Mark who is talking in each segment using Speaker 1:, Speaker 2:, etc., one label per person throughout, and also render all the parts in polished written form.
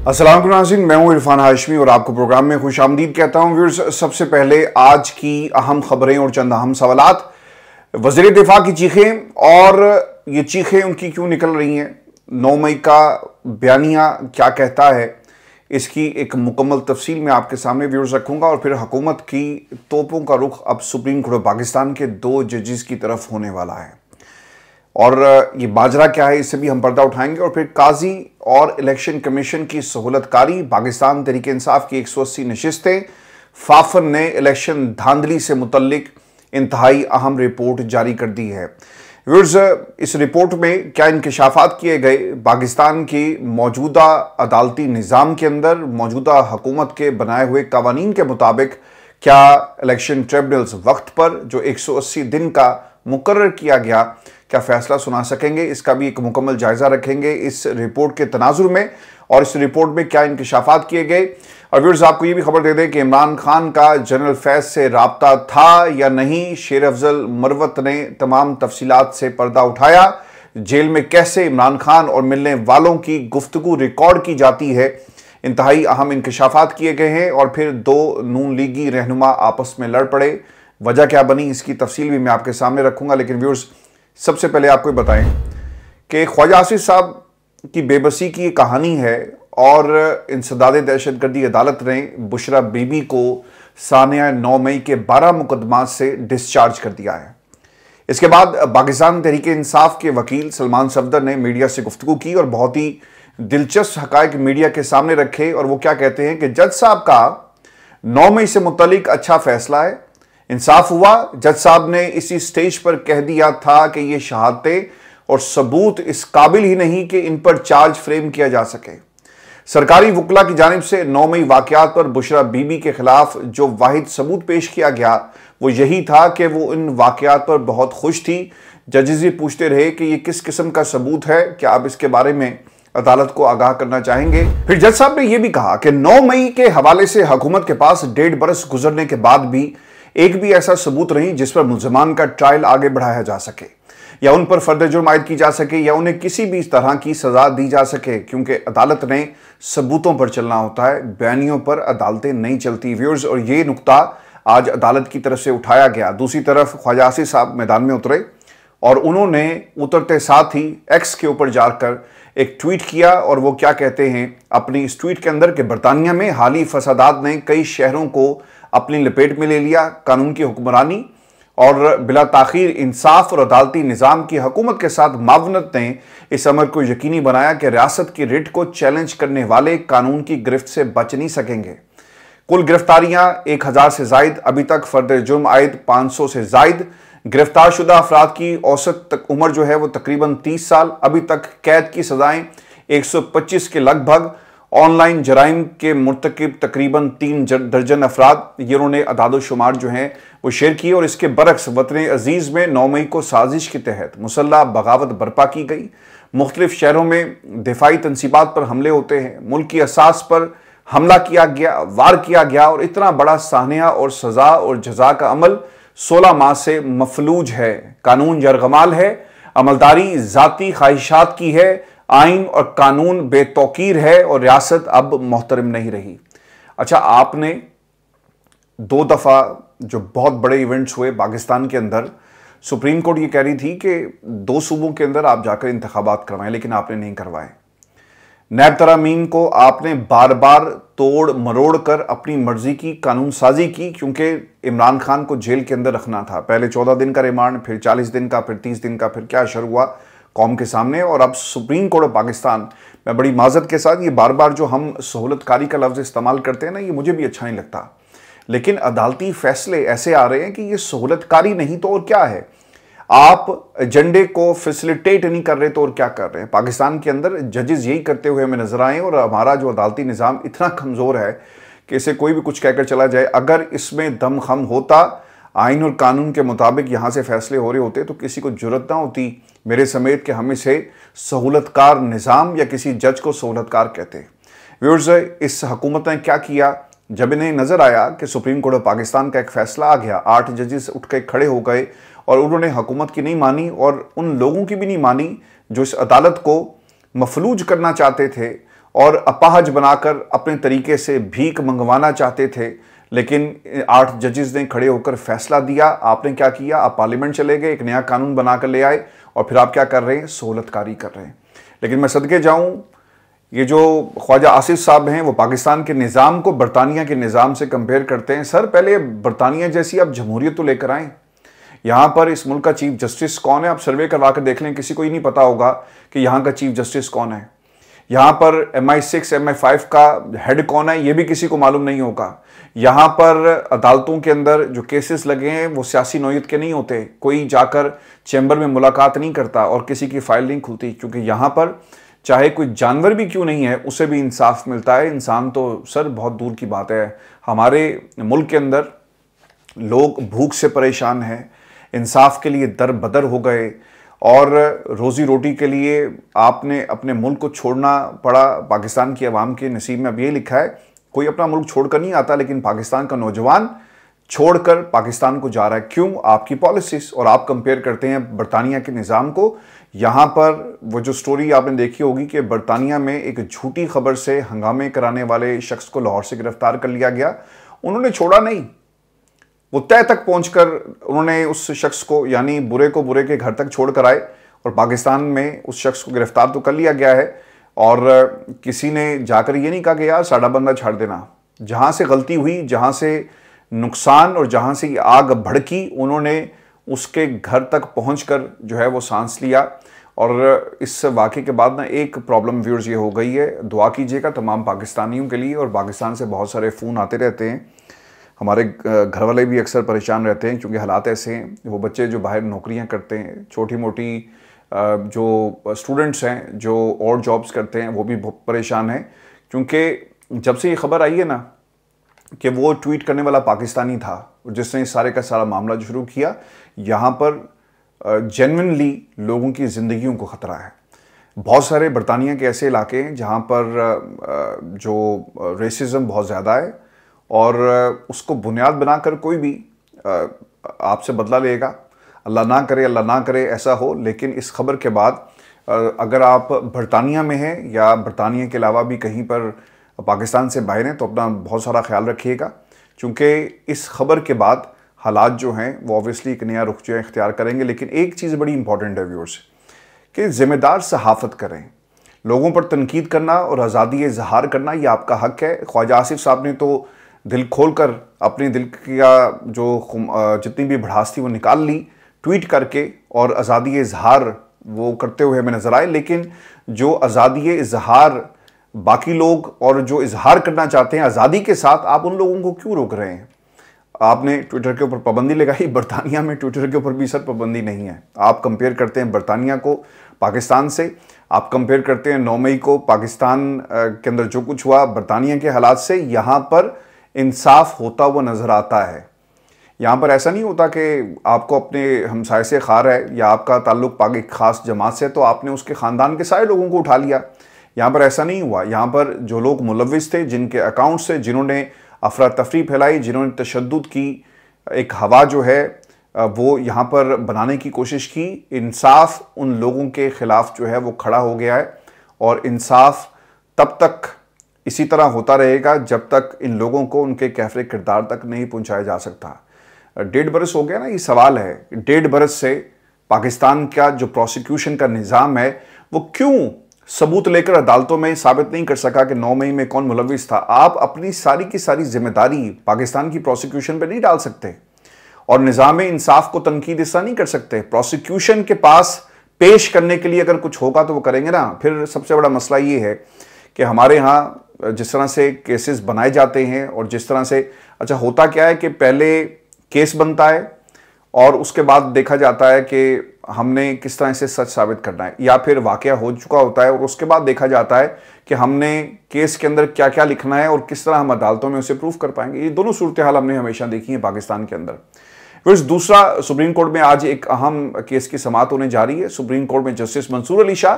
Speaker 1: अस्सलाम वालेकुम नाज़रीन, मैं हूं इरफान हाशमी और आपको प्रोग्राम में खुशामदीद कहता हूं। व्यूअर्स, सबसे पहले आज की अहम खबरें और चंद अहम सवालात। वज़ीर दिफा की चीखें, और ये चीखें उनकी क्यों निकल रही हैं, 9 मई का बयानिया क्या कहता है, इसकी एक मुकम्मल तफसील मैं आपके सामने व्यूअर्स रखूंगा। और फिर हुकूमत की तोपों का रुख अब सुप्रीम कोर्ट पाकिस्तान के 2 जजेस की तरफ होने वाला है, और ये बाजरा क्या है इससे भी हम पर्दा उठाएंगे। और फिर काजी और इलेक्शन कमीशन की सहूलतकारी, पाकिस्तान तहरीक इंसाफ की 180 नशिस्तें, फाफन ने इलेक्शन धांधली से मुतल्लिक इंतहाई अहम रिपोर्ट जारी कर दी है। व्यूअर्स, इस रिपोर्ट में क्या इंकशाफात किए गए, पाकिस्तान की मौजूदा अदालती निज़ाम के अंदर मौजूदा हुकूमत के बनाए हुए कवानीन के मुताबिक क्या इलेक्शन ट्रिब्यूनल्स वक्त पर जो 180 दिन का मुकर्रर किया गया, क्या फैसला सुना सकेंगे, इसका भी एक मुकम्मल जायजा रखेंगे इस रिपोर्ट के तनाजुर में। और इस रिपोर्ट में क्या इंकशाफात किए गए। और व्यूअर्स, आपको ये भी खबर दे दें कि इमरान खान का जनरल फैज से राब्ता था या नहीं। शेर अफजल मरवत ने तमाम तफसीलात से पर्दा उठाया। जेल में कैसे इमरान खान और मिलने वालों की गुफ्तगू रिकॉर्ड की जाती है, इंतहाई अहम इंकशाफात किए गए हैं। और फिर 2 नून लीगी रहनुमा आपस में लड़ पड़े, वजह क्या बनी, इसकी तफसील भी मैं आपके सामने रखूंगा। लेकिन व्यूअर्स, सबसे पहले आपको बताएं कि ख्वाजा आसिफ साहब की बेबसी की कहानी है, और इंसदाद दहशतगर्दी अदालत ने बुशरा बीबी को सानिया 9 मई के 12 मुकदमात से डिस्चार्ज कर दिया है। इसके बाद पाकिस्तान तहरीक इंसाफ के वकील सलमान सफदर ने मीडिया से गुफ्तगू की और बहुत ही दिलचस्प हकायक मीडिया के सामने रखे। और वो क्या कहते हैं कि जज साहब का 9 मई से मुतल्लिक अच्छा फैसला है, इंसाफ हुआ। जज साहब ने इसी स्टेज पर कह दिया था कि ये शहादतें और सबूत इस काबिल ही नहीं कि इन पर चार्ज फ्रेम किया जा सके। सरकारी वकला की जानिब से 9 मई वाकयात पर बुशरा बीबी के खिलाफ जो वाहिद सबूत पेश किया गया वो यही था कि वो इन वाकयात पर बहुत खुश थी। जजेस भी पूछते रहे कि ये किस किस्म का सबूत है, क्या आप इसके बारे में अदालत को आगाह करना चाहेंगे। फिर जज साहब ने यह भी कहा कि 9 मई के हवाले से हुकूमत के पास 1.5 बरस गुजरने के बाद भी एक भी ऐसा सबूत नहीं जिस पर मुल्ज़मान का ट्रायल आगे बढ़ाया जा सके, या उन पर फर्द जुर्म आयद की जा सके, या उन्हें किसी भी तरह की सजा दी जा सके, क्योंकि अदालत ने सबूतों पर चलना होता है, बयानियों पर अदालतें नहीं चलती। व्यूअर्स, और ये नुक्ता आज अदालत की तरफ से उठाया गया। दूसरी तरफ ख्वाजा आसिफ साहब मैदान में उतरे, और उन्होंने उतरते साथ ही एक्स के ऊपर जाकर एक ट्वीट किया। और वो क्या कहते हैं अपनी इस ट्वीट के अंदर कि बरतानिया में हाली फसादात ने कई शहरों को अपनी लपेट में ले लिया। कानून की हुक्मरानी और बिला ताखीर इंसाफ और अदालती निज़ाम की हुकूमत के साथ मावनत ने इस अमर को यकीनी बनाया कि रियासत की रिट को चैलेंज करने वाले कानून की गिरफ्त से बच नहीं सकेंगे। कुल गिरफ्तारियां 1000 से जायद, अभी तक फर्द जुर्म आयद 500 से जायद। गिरफ्तार शुदा अफराद की औसत उम्र जो है वो तकरीबन 30 साल। अभी तक कैद की सजाएं 125 के लगभग। ऑनलाइन जराइम के मुर्तकिब तकरीबन 3 दर्जन अफराद, ये उन्होंने अदाद-ओ-शुमार जो हैं वो शेयर किए। और इसके बरक्स वतन अजीज़ में 9 मई को साजिश के तहत मुसल्लह बगावत बर्पा की गई। मुख्तलिफ शहरों में दिफाई तनसीबात पर हमले होते हैं, मुल्क की असास पर हमला किया गया, वार किया गया। और इतना बड़ा सानिया और सजा और जजा का अमल 16 माह से मफलूज है। कानून यरगमाल है, अमलदारी ज़ाती ख्वाहिशात की है, आइन और कानून बेतौकीर है, और रियासत अब मोहतरम नहीं रही। अच्छा, आपने 2 दफ़ा जो बहुत बड़े इवेंट्स हुए पाकिस्तान के अंदर, सुप्रीम कोर्ट ये कह रही थी कि 2 सूबों के अंदर आप जाकर इंतखाबात करवाएं, लेकिन आपने नहीं करवाए। नैब तरामीम को आपने बार बार तोड़ मरोड़ कर अपनी मर्जी की कानून साजी की, क्योंकि इमरान खान को जेल के अंदर रखना था। पहले 14 दिन का रिमांड, फिर 40 दिन का, फिर 30 दिन का, फिर क्या असर हुआ कौम के सामने। और अब सुप्रीम कोर्ट ऑफ पाकिस्तान, मैं बड़ी माजरत के साथ ये बार बार जो हम सहूलतकारी का लफ्ज़ इस्तेमाल करते हैं ना, ये मुझे भी अच्छा नहीं लगता, लेकिन अदालती फैसले ऐसे आ रहे हैं कि ये सहूलतकारी नहीं तो और क्या है। आप एजेंडे को फैसिलिटेट नहीं कर रहे तो और क्या कर रहे हैं। पाकिस्तान के अंदर जजेस यही करते हुए हमें नजर आए, और हमारा जो अदालती निज़ाम इतना कमज़ोर है कि इसे कोई भी कुछ कहकर चला जाए। अगर इसमें दम खम होता, आइन और कानून के मुताबिक यहाँ से फैसले हो रहे होते, तो किसी को जुर्रत ना होती मेरे समेत कि हम इसे सहूलतकार निज़ाम या किसी जज को सहूलतकार कहते। व्यूअर्स, इस हुकूमत ने क्या किया, जब इन्हें नजर आया कि सुप्रीम कोर्ट ऑफ पाकिस्तान का एक फैसला आ गया, 8 जजेस उठ के खड़े हो गए और उन्होंने हुकूमत की नहीं मानी और उन लोगों की भी नहीं मानी जो इस अदालत को मफलूज करना चाहते थे और अपाहज बनाकर अपने तरीके से भीख मंगवाना चाहते थे, लेकिन 8 जजेस ने खड़े होकर फैसला दिया। आपने क्या किया? आप पार्लियामेंट चले गए, एक नया कानून बनाकर ले आए और फिर आप क्या कर रहे हैं? सहूलतकारी कर रहे हैं। लेकिन मैं सदके जाऊं, ये जो ख्वाजा आसिफ साहब हैं वो पाकिस्तान के निज़ाम को बरतानिया के निज़ाम से कंपेयर करते हैं। सर, पहले बरतानिया जैसी आप जमहूरियत तो लेकर आएँ। यहाँ पर इस मुल्क का चीफ जस्टिस कौन है? आप सर्वे करवा कर देख लें, किसी को ही नहीं पता होगा कि यहाँ का चीफ जस्टिस कौन है। यहाँ पर MI6 MI5 का हेड कौन है, ये भी किसी को मालूम नहीं होगा। यहाँ पर अदालतों के अंदर जो केसेस लगे हैं वो सियासी नौयत के नहीं होते, कोई जाकर चैम्बर में मुलाकात नहीं करता और किसी की फाइल नहीं खुलती, क्योंकि यहाँ पर चाहे कोई जानवर भी क्यों नहीं है उसे भी इंसाफ मिलता है। इंसान तो सर बहुत दूर की बात है। हमारे मुल्क के अंदर लोग भूख से परेशान हैं, इंसाफ के लिए दर बदर हो गए और रोज़ी रोटी के लिए आपने अपने मुल्क को छोड़ना पड़ा। पाकिस्तान की आवाम के नसीब में अब ये लिखा है, कोई अपना मुल्क छोड़कर नहीं आता, लेकिन पाकिस्तान का नौजवान छोड़कर पाकिस्तान को जा रहा है। क्यों? आपकी पॉलिसीज। और आप कंपेयर करते हैं बरतानिया के निज़ाम को। यहाँ पर वो जो स्टोरी आपने देखी होगी कि बरतानिया में एक झूठी खबर से हंगामे कराने वाले शख्स को लाहौर से गिरफ्तार कर लिया गया। उन्होंने छोड़ा नहीं, वो तय तक पहुंचकर उन्होंने उस शख्स को, यानी बुरे को बुरे के घर तक छोड़ कर आए और पाकिस्तान में उस शख्स को गिरफ्तार तो कर लिया गया है। और किसी ने जाकर ये नहीं कहा कि यार साड़ा बंदा छाड़ देना। जहां से गलती हुई, जहां से नुकसान और जहां से आग भड़की, उन्होंने उसके घर तक पहुंचकर जो है वो सांस लिया। और इस वाक़े के बाद ना एक प्रॉब्लम व्यूअर्स ये हो गई है, दुआ कीजिएगा तमाम पाकिस्तानियों के लिए। और पाकिस्तान से बहुत सारे फ़ोन आते रहते हैं, हमारे घर वाले भी अक्सर परेशान रहते हैं क्योंकि हालात ऐसे हैं। वो बच्चे जो बाहर नौकरियां करते हैं, छोटी मोटी जो स्टूडेंट्स हैं जो और जॉब्स करते हैं, वो भी बहुत परेशान हैं, क्योंकि जब से ये खबर आई है ना कि वो ट्वीट करने वाला पाकिस्तानी था जिसने इस सारे का सारा मामला जो शुरू किया, यहाँ पर जेन्युइनली लोगों की ज़िंदगियों को ख़तरा है। बहुत सारे बरतानिया के ऐसे इलाके हैं जहाँ पर जो रेसिज्म बहुत ज़्यादा है और उसको बुनियाद बनाकर कोई भी आपसे बदला लेगा। अल्लाह ना करे ऐसा हो। लेकिन इस खबर के बाद अगर आप बरतानिया में हैं या बरतानिया के अलावा भी कहीं पर पाकिस्तान से बाहर हैं तो अपना बहुत सारा ख्याल रखिएगा, क्योंकि इस खबर के बाद हालात जो हैं वो ऑब्वियसली एक नया रुख जो है इख्तियार करेंगे। लेकिन एक चीज़ बड़ी इंपॉर्टेंट है व्यूअर्स, कि ज़िम्मेदार सहाफ़त करें। लोगों पर तनकीद करना और आज़ादी इज़हार करना ये आपका हक़ है। ख्वाजा आसिफ साहब ने तो दिल खोल कर अपने दिल का जो जितनी भी भड़ास थी वो निकाल ली ट्वीट करके, और आज़ादी इज़हार वो करते हुए हमें नज़र आए। लेकिन जो आज़ादी इज़हार बाकी लोग और जो इज़हार करना चाहते हैं आज़ादी के साथ, आप उन लोगों को क्यों रोक रहे हैं? आपने ट्विटर के ऊपर पाबंदी लगाई, बरतानिया में ट्विटर के ऊपर भी सर पाबंदी नहीं है। आप कंपेयर करते हैं बरतानिया को पाकिस्तान से, आप कंपेयर करते हैं 9 मई को पाकिस्तान के अंदर जो कुछ हुआ बरतानिया के हालात से, यहाँ पर इंसाफ होता हुआ नज़र आता है। यहाँ पर ऐसा नहीं होता कि आपको अपने हमसाये से खार है या आपका ताल्लुक़ एक ख़ास जमात से तो आपने उसके ख़ानदान के सारे लोगों को उठा लिया। यहाँ पर ऐसा नहीं हुआ। यहाँ पर जो लोग मुलव्विस थे, जिनके अकाउंट्स से, जिन्होंने अफरा तफरी फैलाई, जिन्होंने तशद्दुद की एक हवा जो है वो यहाँ पर बनाने की कोशिश की, इंसाफ उन लोगों के ख़िलाफ़ जो है वो खड़ा हो गया है। और इंसाफ तब तक इसी तरह होता रहेगा जब तक इन लोगों को उनके कैफ़रे किरदार तक नहीं पहुँचाया जा सकता। 1.5 बरस हो गया ना, ये सवाल है 1.5 बरस से पाकिस्तान का जो प्रोसिक्यूशन का निज़ाम है वो क्यों सबूत लेकर अदालतों में साबित नहीं कर सका कि 9 मई में कौन मुलव्विस था। आप अपनी सारी की सारी जिम्मेदारी पाकिस्तान की प्रोसिक्यूशन पे नहीं डाल सकते और निज़ाम इंसाफ को तनकीद इससा नहीं कर सकते। प्रोसिक्यूशन के पास पेश करने के लिए अगर कुछ होगा तो वो करेंगे ना। फिर सबसे बड़ा मसला ये है कि हमारे यहाँ जिस तरह से केसेस बनाए जाते हैं और जिस तरह से, अच्छा होता क्या है कि पहले केस बनता है और उसके बाद देखा जाता है कि हमने किस तरह से सच साबित करना है, या फिर वाकया हो चुका होता है और उसके बाद देखा जाता है कि हमने केस के अंदर क्या क्या लिखना है और किस तरह हम अदालतों में उसे प्रूफ कर पाएंगे। ये दोनों सूरत हाल हमने हमेशा देखी है पाकिस्तान के अंदर। फिर दूसरा, सुप्रीम कोर्ट में आज एक अहम केस की समाअत होने जा रही है। सुप्रीम कोर्ट में जस्टिस मंसूर अली शाह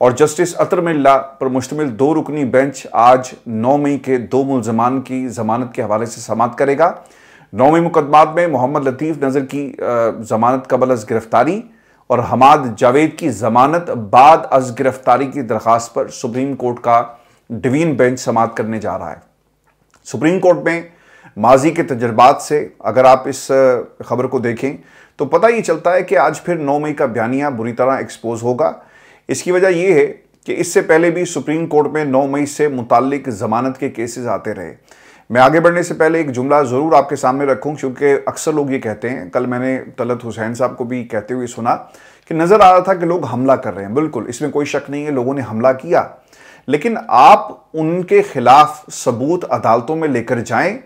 Speaker 1: और जस्टिस अतर मिल्ला पर मुश्तमिल 2 रुकनी बेंच आज 9 मई के 2 मुलजमान की जमानत के हवाले से समाअत करेगा। 9 मई मुकदमात में मोहम्मद लतीफ़ नज़र की जमानत कबल अज़ गिरफ्तारी और हमाद जावेद की जमानत बाद अज़ गिरफ्तारी की दरख्वास्त पर सुप्रीम कोर्ट का डिवीन बेंच समाअत करने जा रहा है। सुप्रीम कोर्ट में माजी के तजर्बात से अगर आप इस खबर को देखें तो पता ही चलता है कि आज फिर 9 मई का बयानिया बुरी तरह एक्सपोज होगा। इसकी वजह यह है कि इससे पहले भी सुप्रीम कोर्ट में 9 मई से मुताल्लिक जमानत के केसेस आते रहे। मैं आगे बढ़ने से पहले एक जुमला ज़रूर आपके सामने रखूं, क्योंकि अक्सर लोग ये कहते हैं, कल मैंने तलत हुसैन साहब को भी कहते हुए सुना कि नज़र आ रहा था कि लोग हमला कर रहे हैं। बिल्कुल, इसमें कोई शक नहीं है, लोगों ने हमला किया, लेकिन आप उनके खिलाफ सबूत अदालतों में लेकर जाएं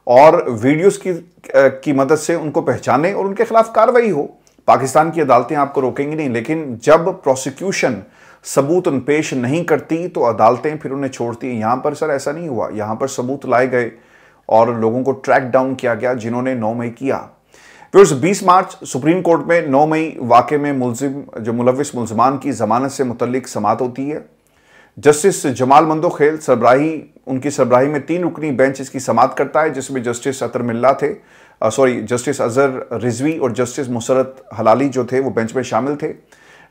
Speaker 1: और वीडियोस की मदद से उनको पहचानें और उनके खिलाफ कार्रवाई हो। पाकिस्तान की अदालतें आपको रोकेंगी नहीं, लेकिन जब प्रोसिक्यूशन सबूत पेश नहीं करती तो अदालतें फिर उन्हें छोड़ती हैं। यहां पर सर ऐसा नहीं हुआ, यहां पर सबूत लाए गए और लोगों को ट्रैक डाउन किया गया जिन्होंने 9 मई किया। फिर 20 मार्च सुप्रीम कोर्ट में 9 मई वाक़े में मुलविस मुलजमान की जमानत से मुतल्लिक समाअत होती है। जस्टिस जमाल मंदोखेल उनकी सरबराही में 3 रुकनी बेंच इसकी समाअत करता है, जिसमें जस्टिस अतर मिल्ला थे, जस्टिस अजहर रिजवी और जस्टिस मुसरत हलाली जो थे वो बेंच में शामिल थे।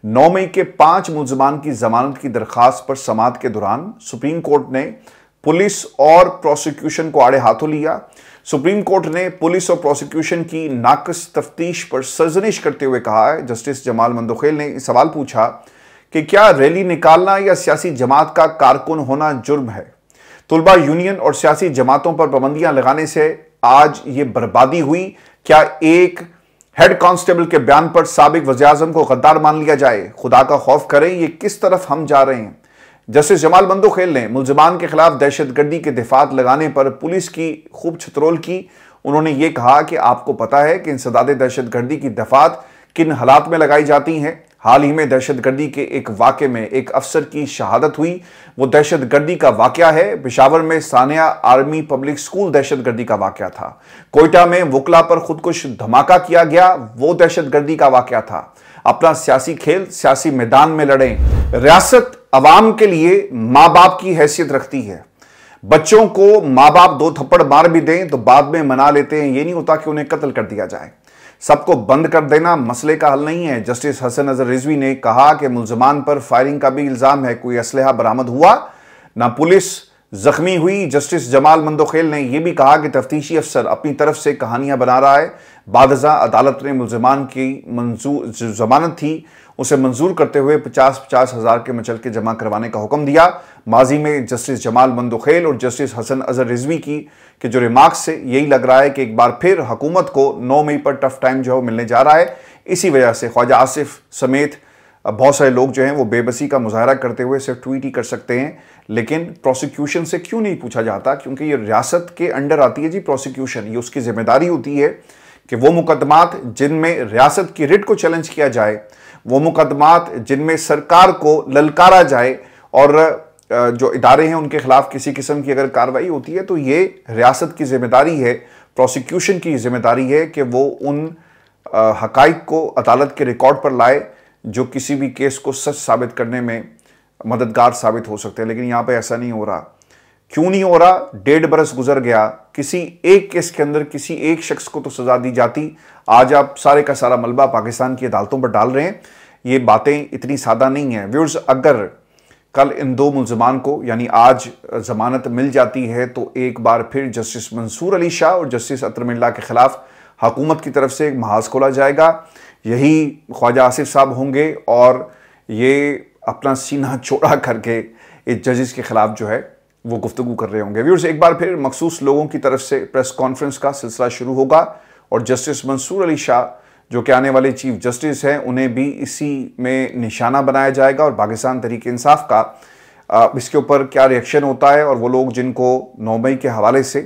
Speaker 1: 9 मई के 5 मुलजमान की जमानत की दरखास्त पर समाअत के दौरान सुप्रीम कोर्ट ने पुलिस और प्रोसिक्यूशन को आड़े हाथों लिया। सुप्रीम कोर्ट ने पुलिस और प्रोसिक्यूशन की नाकस तफ्तीश पर सरजनिश करते हुए कहा है। जस्टिस जमाल मंदोखेल ने सवाल पूछा कि क्या रैली निकालना या सियासी जमात का कारकुन होना जुर्म है? तुलबा यूनियन और सियासी जमातों पर पाबंदियां लगाने से आज ये बर्बादी हुई। क्या एक हेड कांस्टेबल के बयान पर साबिक वज़ीर-ए-आज़म को गद्दार मान लिया जाए? खुदा का खौफ करें, ये किस तरफ हम जा रहे हैं? जस्टिस जमाल मंदोखेल ने मुलजमान के खिलाफ दहशतगर्दी के दिफात लगाने पर पुलिस की खूब छतरोल की। उन्होंने ये कहा कि आपको पता है कि इंसदाद दहशतगर्दी की दफात किन हालात में लगाई जाती हैं। हाल ही में दहशतगर्दी के एक वाक़े में एक अफसर की शहादत हुई। वो दहशतगर्दी का वाक़या है। पेशावर में सानिया आर्मी पब्लिक स्कूल दहशतगर्दी का वाक़या था। कोयटा में वकला पर खुदकुश धमाका किया गया, वो दहशतगर्दी का वाक़या था। अपना सियासी खेल सियासी मैदान में लड़ें। रियासत अवाम के लिए माँ बाप की हैसियत रखती है। बच्चों को माँ बाप 2 थप्पड़ मार भी दें तो बाद में मना लेते हैं। ये नहीं होता कि उन्हें कत्ल कर दिया जाए। सबको बंद कर देना मसले का हल नहीं है। जस्टिस हसन अजहर रिजवी ने कहा कि मुलजमान पर फायरिंग का भी इल्जाम है, कोई असलहा बरामद हुआ ना पुलिस जख्मी हुई। जस्टिस जमाल मंदोखेल ने यह भी कहा कि तफ्तीशी अफसर अपनी तरफ से कहानियां बना रहा है। बादजा अदालत ने मुलजमान की जो जमानत थी उसे मंजूर करते हुए 50-50 हज़ार के मचलके जमा करवाने का हुक्म दिया। माजी में जस्टिस जमाल मंदोखेल और जस्टिस हसन अजहर रिजवी के जो रिमार्क्स से यही लग रहा है कि एक बार फिर हुकूमत को 9 मई पर टफ टाइम जो है मिलने जा रहा है। इसी वजह से ख्वाजा आसिफ समेत बहुत सारे लोग जो हैं वो बेबसी का मुजाहरा करते हुए सिर्फ ट्वीट ही कर सकते हैं, लेकिन प्रोसिक्यूशन से क्यों नहीं पूछा जाता? क्योंकि ये रियासत के अंडर आती है जी प्रोसिक्यूशन। ये उसकी जिम्मेदारी होती है कि वो मुकदमात जिनमें रियासत की रिट को चैलेंज किया जाए, वो मुकदमात जिनमें सरकार को ललकारा जाए और जो इदारे हैं उनके खिलाफ किसी किस्म की अगर कार्रवाई होती है तो ये रियासत की जिम्मेदारी है, प्रोसिक्यूशन की जिम्मेदारी है कि वो उन हकाइक को अदालत के रिकॉर्ड पर लाए जो किसी भी केस को सच साबित करने में मददगार साबित हो सकते हैं। लेकिन यहाँ पे ऐसा नहीं हो रहा। क्यों नहीं हो रहा? 1.5 बरस गुजर गया, किसी एक केस के अंदर किसी एक शख्स को तो सजा दी जाती। आज आप सारे का सारा मलबा पाकिस्तान की अदालतों पर डाल रहे हैं। ये बातें इतनी सादा नहीं है व्यूअर्स। अगर कल इन 2 मुलजमान को यानी आज जमानत मिल जाती है तो एक बार फिर जस्टिस मंसूर अली शाह और जस्टिस अतर मिल्ला के खिलाफ हुकूमत की तरफ से एक महाज खोला जाएगा। यही ख्वाजा आसिफ साहब होंगे और ये अपना सीना चौड़ा करके इस जजेस के खिलाफ जो है वो गुफ्तगू कर रहे होंगे। व्यूअर्स, एक बार फिर मखसूस लोगों की तरफ से प्रेस कॉन्फ्रेंस का सिलसिला शुरू होगा और जस्टिस मंसूर अली शाह जो कि आने वाले चीफ जस्टिस हैं उन्हें भी इसी में निशाना बनाया जाएगा और पाकिस्तान तहरीक इंसाफ का इसके ऊपर क्या रिएक्शन होता है और वो लोग जिनको 9 मई के हवाले से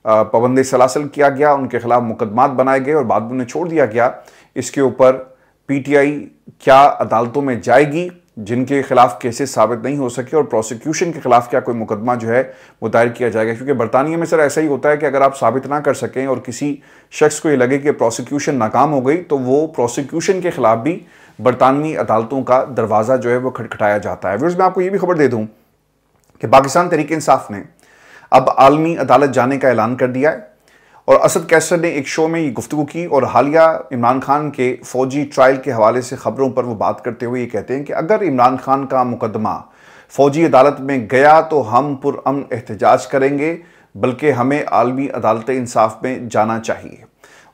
Speaker 1: पाबंदी सलासल किया गया, उनके खिलाफ मुकदमात बनाए गए और बाद में उन्हें छोड़ दिया गया, इसके ऊपर पीटीआई क्या अदालतों में जाएगी जिनके खिलाफ केसेस साबित नहीं हो सके और प्रोसिक्यूशन के खिलाफ क्या कोई मुकदमा जो है वो दायर किया जाएगा। क्योंकि बरतानिया में सर ऐसा ही होता है कि अगर आप साबित ना कर सकें और किसी शख्स को ये लगे कि प्रोसिक्यूशन नाकाम हो गई तो वो प्रोसिक्यूशन के खिलाफ भी बरतानवी अदालतों का दरवाज़ा जो है वो खटखटाया जाता है। व्यूअर्स, मैं आपको ये भी खबर दे दूँ कि पाकिस्तान तहरीक इंसाफ ने अब आलमी अदालत जाने का ऐलान कर दिया है और असद कैसर ने एक शो में ये गुफ्तगू की और हालिया इमरान खान के फौजी ट्रायल के हवाले से खबरों पर वो बात करते हुए ये कहते हैं कि अगर इमरान खान का मुकदमा फौजी अदालत में गया तो हम पुरअमन एहतजाज करेंगे, बल्कि हमें आलमी अदालत इंसाफ में जाना चाहिए।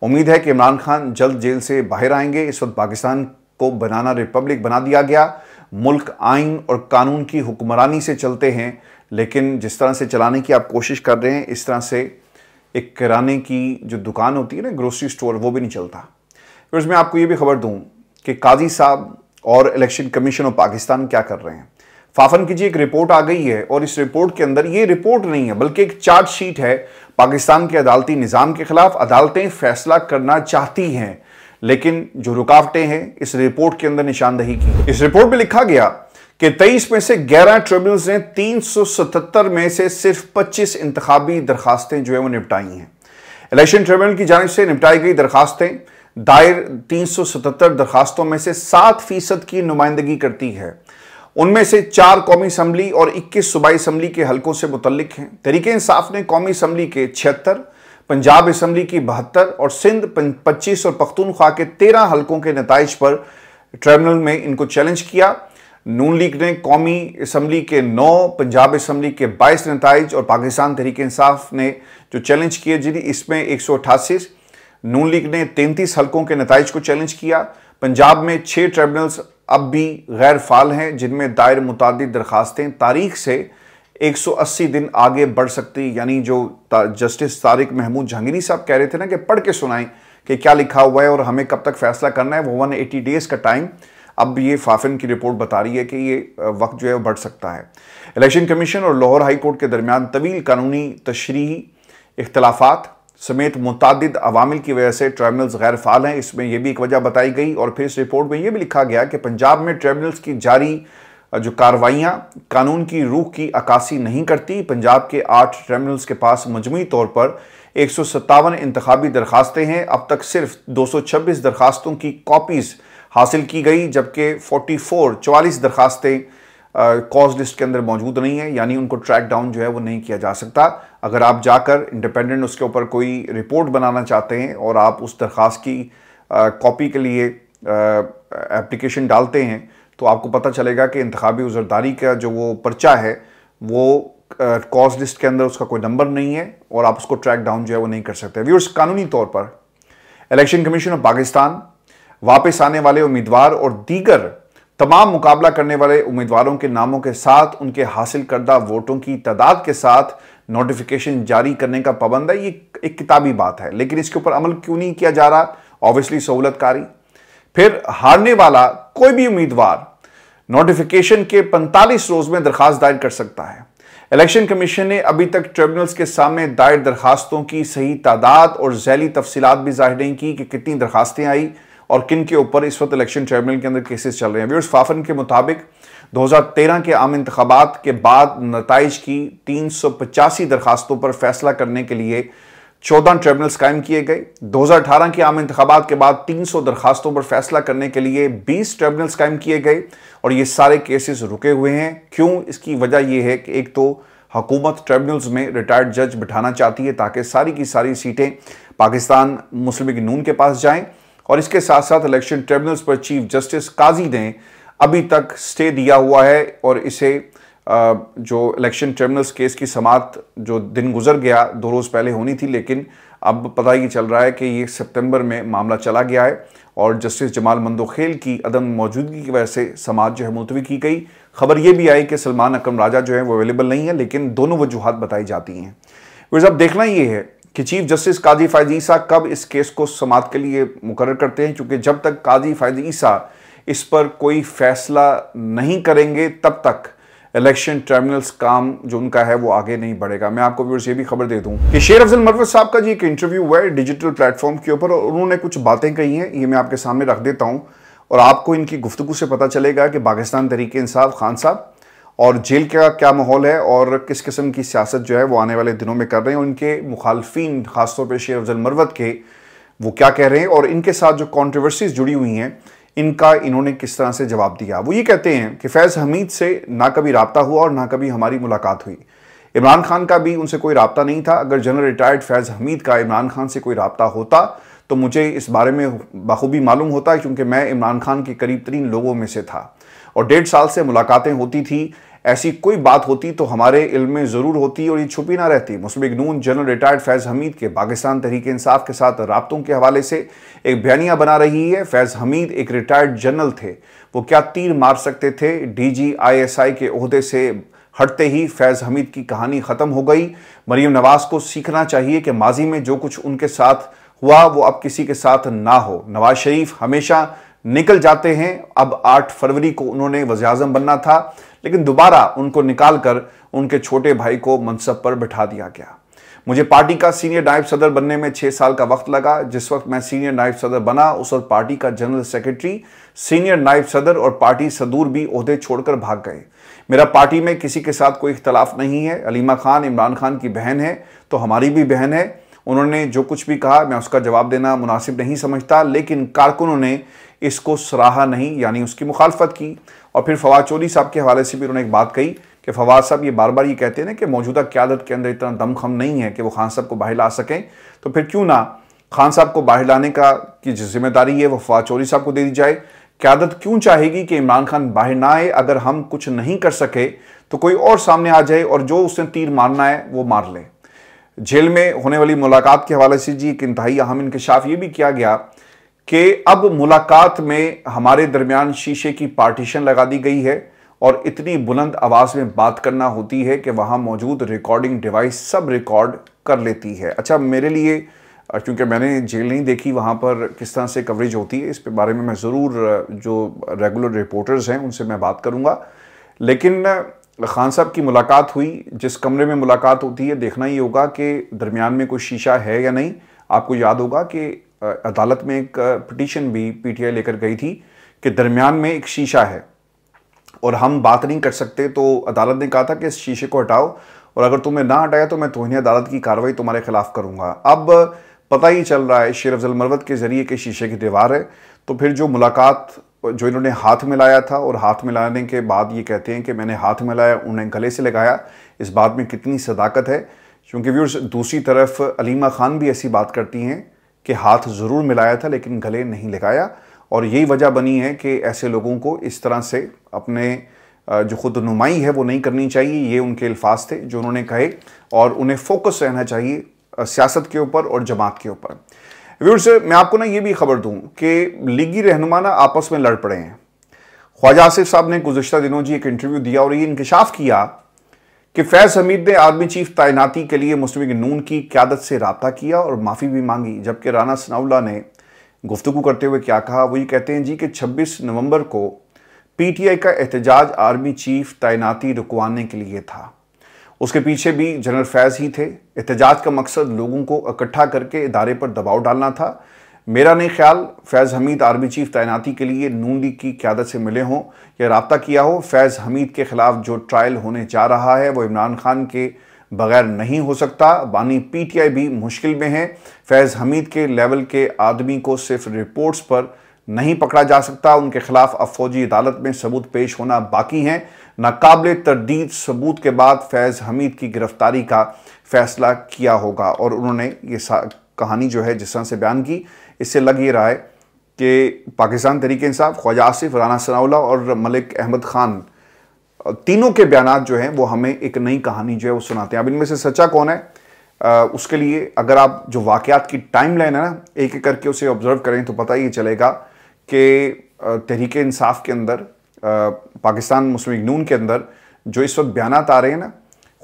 Speaker 1: उम्मीद है कि इमरान खान जल्द जेल से बाहर आएंगे। इस वक्त पाकिस्तान को बनाना रिपब्लिक बना दिया गया। मुल्क आइन और कानून की हुक्मरानी से चलते हैं, लेकिन जिस तरह से चलाने की आप कोशिश कर रहे हैं, इस तरह से एक किराने की जो दुकान होती है ना, ग्रोसरी स्टोर, वो भी नहीं चलता। फिर उसमें आपको ये भी खबर दूं कि काजी साहब और इलेक्शन कमीशन ऑफ पाकिस्तान क्या कर रहे हैं। फाफन की जी एक रिपोर्ट आ गई है और इस रिपोर्ट के अंदर, ये रिपोर्ट नहीं है बल्कि एक चार्जशीट है पाकिस्तान के अदालती निज़ाम के खिलाफ। अदालतें फैसला करना चाहती हैं, लेकिन जो रुकावटें हैं इस रिपोर्ट के अंदर निशानदही की। इस रिपोर्ट में लिखा गया कि 23 में से 11 ट्रिब्यूनल्स ने 377 में से सिर्फ 25 इंतखाबी दरखास्तें जो है वो निपटाई हैं। इलेक्शन ट्रिब्यूनल की जानिब से निपटाई गई दरखास्तें दायर 377 दरखास्तों में से 7% की नुमाइंदगी करती है। उनमें से 4 कौमी असम्बली और 21 सूबाई असम्बली के हलकों से मुतल्लिक हैं। तहरीक इंसाफ ने कौमी असम्बली के 76, पंजाब असम्बली की 72 और सिंध 25 और पख्तूनख्वा के 13 हलकों के नताइज पर ट्रिब्यूनल में इनको चैलेंज किया। नून लीग ने कौमी असम्बली के 9, पंजाब असम्बली के 22 नताइज और पाकिस्तान तहरीक इंसाफ ने जो चैलेंज किए जी, इसमें 188। नून लीग ने 33 हलकों के नताइज को चैलेंज किया। पंजाब में 6 ट्रिब्यूनल्स अब भी गैर फाल हैं, जिनमें दायर मुतादिद दरखास्तें तारीख से 180 दिन आगे बढ़ सकती। यानी जो जस्टिस तारिक महमूद जहांगीरी साहब कह रहे थे ना कि पढ़ के सुनाएं कि क्या लिखा हुआ है और हमें कब तक फैसला करना है, वो 180 डेज का टाइम, अब ये फाफिन की रिपोर्ट बता रही है कि ये वक्त जो है बढ़ सकता है। इलेक्शन कमीशन और लाहौर हाई कोर्ट के दरमियान तवील कानूनी तशरीही इख्तलाफात समेत मुतादिद अवामिल की वजह से ट्रिब्यूनल्स गैर फाल हैं। इसमें यह भी एक वजह बताई गई। और फिर इस रिपोर्ट में यह भी लिखा गया कि पंजाब में ट्रिब्यूनल्स की जारी जो कार्रवाइयाँ कानून की रूह की अक्कासी नहीं करती। पंजाब के 8 ट्रिब्यूनल्स के पास मजमूई तौर पर 157 इंतखाबी दरखास्तें हैं। अब तक सिर्फ 226 दरखास्तों की कॉपीज़ हासिल की गई, जबकि 44 दरखास्तें कॉज लिस्ट के अंदर मौजूद नहीं है, यानी उनको ट्रैक डाउन जो है वो नहीं किया जा सकता। अगर आप जाकर इंडिपेंडेंट उसके ऊपर कोई रिपोर्ट बनाना चाहते हैं और आप उस दरख्वास्त की कॉपी के लिए एप्लीकेशन डालते हैं, तो आपको पता चलेगा कि इंतखाबी उज़रदारी का जो वो पर्चा है वो कॉज लिस्ट के अंदर उसका कोई नंबर नहीं है और आप उसको ट्रैक डाउन जो है वो नहीं कर सकते। व्यूअर्स, कानूनी तौर पर इलेक्शन कमीशन ऑफ पाकिस्तान वापस आने वाले उम्मीदवार और दीगर तमाम मुकाबला करने वाले उम्मीदवारों के नामों के साथ उनके हासिल करदा वोटों की तादाद के साथ नोटिफिकेशन जारी करने का पाबंद है। ये एक किताबी बात है, लेकिन इसके ऊपर अमल क्यों नहीं किया जा रहा? ऑब्वियसली सहूलतकारी। फिर हारने वाला कोई भी उम्मीदवार नोटिफिकेशन के 45 रोज में दरखास्त दायर कर सकता है। इलेक्शन कमीशन ने अभी तक ट्रिब्यूनल्स के सामने दायर दरखास्तों की सही तादाद और झैली तफसीलात भी जाहिर नहीं की कि कितनी दरखास्तें आई और किन के ऊपर इस वक्त इलेक्शन ट्रिब्यूनल के अंदर केसेस चल रहे हैं। व्यूअर्स, फाफन के मुताबिक 2013 के आम इंतखाबात के बाद नताइज की 385 दरखास्तों पर फैसला करने के लिए 14 ट्रिब्यूनल्स कायम किए गए। 2018 के आम इंतखाबात के बाद 300 दरखास्तों पर फैसला करने के लिए 20 ट्रिब्यूनल्स कायम किए गए और ये सारे केसेस रुके हुए हैं। क्यों? इसकी वजह यह है कि एक तो हुकूमत ट्रिब्यूनल्स में रिटायर्ड जज बिठाना चाहती है ताकि सारी की सारी सीटें पाकिस्तान मुस्लिम लीग नून के पास जाएं, और इसके साथ साथ इलेक्शन ट्रिब्यूनल्स पर चीफ जस्टिस काजी ने अभी तक स्टे दिया हुआ है और इसे जो इलेक्शन ट्रिब्यूनल्स केस की समाअत जो दिन गुजर गया 2 रोज़ पहले होनी थी, लेकिन अब पता ही चल रहा है कि ये सितंबर में मामला चला गया है और जस्टिस जमाल मंदोखेल की अदम मौजूदगी की वजह से समाअत जो है मुलतवी की गई। खबर ये भी आई कि सलमान अकरम राजा जो है वो अवेलेबल नहीं है, लेकिन दोनों वजूहात बताई जाती हैं। वैसे अब देखना ये है कि चीफ जस्टिस काजी फैज ईसा कब इस केस को समाअत के लिए मुकर्रर करते हैं, क्योंकि जब तक काजी फैज ईसा इस पर कोई फैसला नहीं करेंगे तब तक इलेक्शन ट्रिब्यूनल्स काम जो उनका है वो आगे नहीं बढ़ेगा। मैं आपको व्यूअर्स ये भी खबर दे दूं कि शेर अफजल मरवत साहब का जी एक इंटरव्यू हुआ है डिजिटल प्लेटफॉर्म के ऊपर और उन्होंने कुछ बातें कही हैं, ये मैं आपके सामने रख देता हूं और आपको इनकी गुफ्तगू से पता चलेगा कि पाकिस्तान तहरीक इंसाफ खान साहब और जेल का क्या माहौल है और किस किस्म की सियासत जो है वो आने वाले दिनों में कर रहे हैं। उनके मुखालफिन खासतौर पर शेर अफजल मरवत के वो क्या कह रहे हैं और इनके साथ जो कॉन्ट्रोवर्सीज जुड़ी हुई हैं इनका इन्होंने किस तरह से जवाब दिया। वो ये कहते हैं कि फैज़ हमीद से ना कभी रब्ता हुआ और ना कभी हमारी मुलाकात हुई। इमरान खान का भी उनसे कोई रब्ता नहीं था। अगर जनरल रिटायर्ड फैज़ हमीद का इमरान खान से कोई रब्ता होता तो मुझे इस बारे में बखूबी मालूम होता, क्योंकि मैं इमरान खान के करीब तरीन लोगों में से था। और 1.5 साल से मुलाकातें होती थी। ऐसी कोई बात होती तो हमारे इल्म में ज़रूर होती और ये छुपी ना रहती। मुस्लिम लीग नून जनरल रिटायर्ड फैज़ हमीद के पाकिस्तान तहरीक इंसाफ के साथ राब्तों के हवाले से एक बयानिया बना रही है। फैज़ हमीद एक रिटायर्ड जनरल थे, वो क्या तीर मार सकते थे। DGISI के ओहदे से हटते ही फैज़ हमीद की कहानी ख़त्म हो गई। मरीम नवाज़ को सीखना चाहिए कि माजी में जो कुछ उनके साथ हुआ वो अब किसी के साथ ना हो। नवाज शरीफ हमेशा निकल जाते हैं। अब 8 फरवरी को उन्होंने वज़ीर-ए-आज़म बनना था, लेकिन दोबारा उनको निकालकर उनके छोटे भाई को मनसब पर बिठा दिया गया। मुझे पार्टी का सीनियर नायब सदर बनने में 6 साल का वक्त लगा। जिस वक्त मैं सीनियर नायब सदर बना उस वक्त पार्टी का जनरल सेक्रेटरी, सीनियर नायब सदर और पार्टी सदूर भी ओहदे छोड़कर भाग गए। मेरा पार्टी में किसी के साथ कोई इख्तलाफ नहीं है। अलीमा खान इमरान खान की बहन है तो हमारी भी बहन है। उन्होंने जो कुछ भी कहा मैं उसका जवाब देना मुनासिब नहीं समझता, लेकिन कारकुनों ने इसको सराहा नहीं, यानी उसकी मुखालफत की। और फिर फवाद चौधरी साहब के हवाले से भी उन्होंने एक बात कही कि फवाद साहब ये बार बार ये कहते हैं ना कि मौजूदा क़यादत के अंदर इतना दमखम नहीं है कि वो खान साहब को बाहर ला सकें, तो फिर क्यों ना खान साहब को बाहर लाने की जिम्मेदारी है वो फवाद चौधरी साहब को दे दी जाए। क़यादत क्यों चाहेगी कि इमरान खान बाहर ना आए। अगर हम कुछ नहीं कर सके तो कोई और सामने आ जाए और जो उसने तीर मारना है वो मार ले। जेल में होने वाली मुलाकात के हवाले से जी एक इंतहाई अहम इंकशाफ ये भी किया गया कि अब मुलाकात में हमारे दरमियान शीशे की पार्टीशन लगा दी गई है और इतनी बुलंद आवाज़ में बात करना होती है कि वहाँ मौजूद रिकॉर्डिंग डिवाइस सब रिकॉर्ड कर लेती है। अच्छा, मेरे लिए क्योंकि मैंने जेल नहीं देखी वहाँ पर किस तरह से कवरेज होती है, इस पे बारे में मैं ज़रूर जो रेगुलर रिपोर्टर्स हैं उनसे मैं बात करूँगा। लेकिन खान साहब की मुलाकात हुई, जिस कमरे में मुलाकात होती है देखना ही होगा कि दरमियान में कोई शीशा है या नहीं। आपको याद होगा कि अदालत में एक पिटीशन भी PTI लेकर गई थी कि दरमियान में एक शीशा है और हम बात नहीं कर सकते, तो अदालत ने कहा था कि इस शीशे को हटाओ और अगर तुमने ना हटाया तो मैं तौहीन अदालत की कार्रवाई तुम्हारे खिलाफ करूंगा। अब पता ही चल रहा है शेर अफजल मरवत के जरिए कि शीशे की दीवार है। तो फिर जो मुलाकात जो इन्होंने हाथ मिलाया था और हाथ मिलाने के बाद ये कहते हैं कि मैंने हाथ मिलाया, उन्हें गले से लगाया, इस बात में कितनी सदाकत है। क्योंकि व्यूअर्स दूसरी तरफ अलीमा खान भी ऐसी बात करती हैं कि हाथ ज़रूर मिलाया था लेकिन गले नहीं लगाया, और यही वजह बनी है कि ऐसे लोगों को इस तरह से अपने जो खुद नुमाई है वो नहीं करनी चाहिए। ये उनके अल्फाज थे जो उन्होंने कहे और उन्हें फोकस रहना चाहिए सियासत के ऊपर और जमात के ऊपर। व्यूअर्स, मैं आपको ना ये भी खबर दूं कि लीगी रहनुमा ना आपस में लड़ पड़े हैं। ख्वाजा आसिफ साहब ने गुज़श्ता दिनों जी एक इंटरव्यू दिया और ये इंकशाफ किया कि फैज़ हमीद ने आर्मी चीफ तैनाती के लिए मुस्लिम लीग नून की क़यादत से रब्ता किया और माफ़ी भी मांगी। जबकि राना सनाउल्लाह ने गुफ्तगू करते हुए क्या कहा, वो ये कहते हैं जी कि 26 नवंबर को PTI का एहतजाज आर्मी चीफ तैनाती रुकवाने के लिए था। उसके पीछे भी जनरल फैज़ ही थे। एहतजाज का मकसद लोगों को इकट्ठा करके इदारे पर दबाव डालना था। मेरा नहीं ख्याल फैज़ हमीद आर्मी चीफ तैनाती के लिए नून लीग की क़यादत से मिले हों या रब्ता किया हो। फैज़ हमीद के खिलाफ जो ट्रायल होने जा रहा है वो इमरान खान के बगैर नहीं हो सकता। बानी PTI भी मुश्किल में है। फैज़ हमीद के लेवल के आदमी को सिर्फ रिपोर्ट्स पर नहीं पकड़ा जा सकता, उनके खिलाफ अब फौजी अदालत में सबूत पेश होना बाकी हैं। नाकाबिले तरदीद सबूत के बाद फैज़ हमीद की गिरफ्तारी का फैसला किया होगा। और उन्होंने ये कहानी जो है जिस तरह से बयान की, इससे लग ये रहा है कि पाकिस्तान तहरीक इंसाफ, ख्वाजा आसिफ, राना सनाउल्लाह और मलिक अहमद खान तीनों के बयान जो हैं वो हमें एक नई कहानी जो है वो सुनाते हैं। अब इनमें से सच्चा कौन है, उसके लिए अगर आप जो वाक़यात की टाइम लाइन है ना एक एक करके उसे ऑब्जर्व करें तो पता ही चलेगा कि तहरीक इंसाफ के अंदर, पाकिस्तान मुस्लिम लीग नून के अंदर जो इस वक्त बयान आ रहे हैं ना,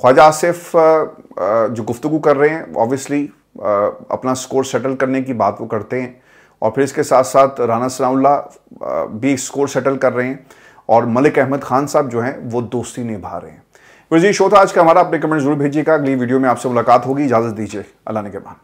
Speaker 1: ख्वाजा आसिफ जो गुफ्तगू कर रहे हैं ऑब्वियसली अपना स्कोर सेटल करने की बात वो करते हैं, और फिर इसके साथ साथ राना सनाउल्लाह भी स्कोर सेटल कर रहे हैं, और मलिक अहमद खान साहब जो हैं वो दोस्ती निभा रहे हैं। वही शो था आज का हमारा। अपने कमेंट जरूर भेजिएगा। अगली वीडियो में आपसे मुलाकात होगी। इजाज़त दीजिए। अल्लाह ने के बाद।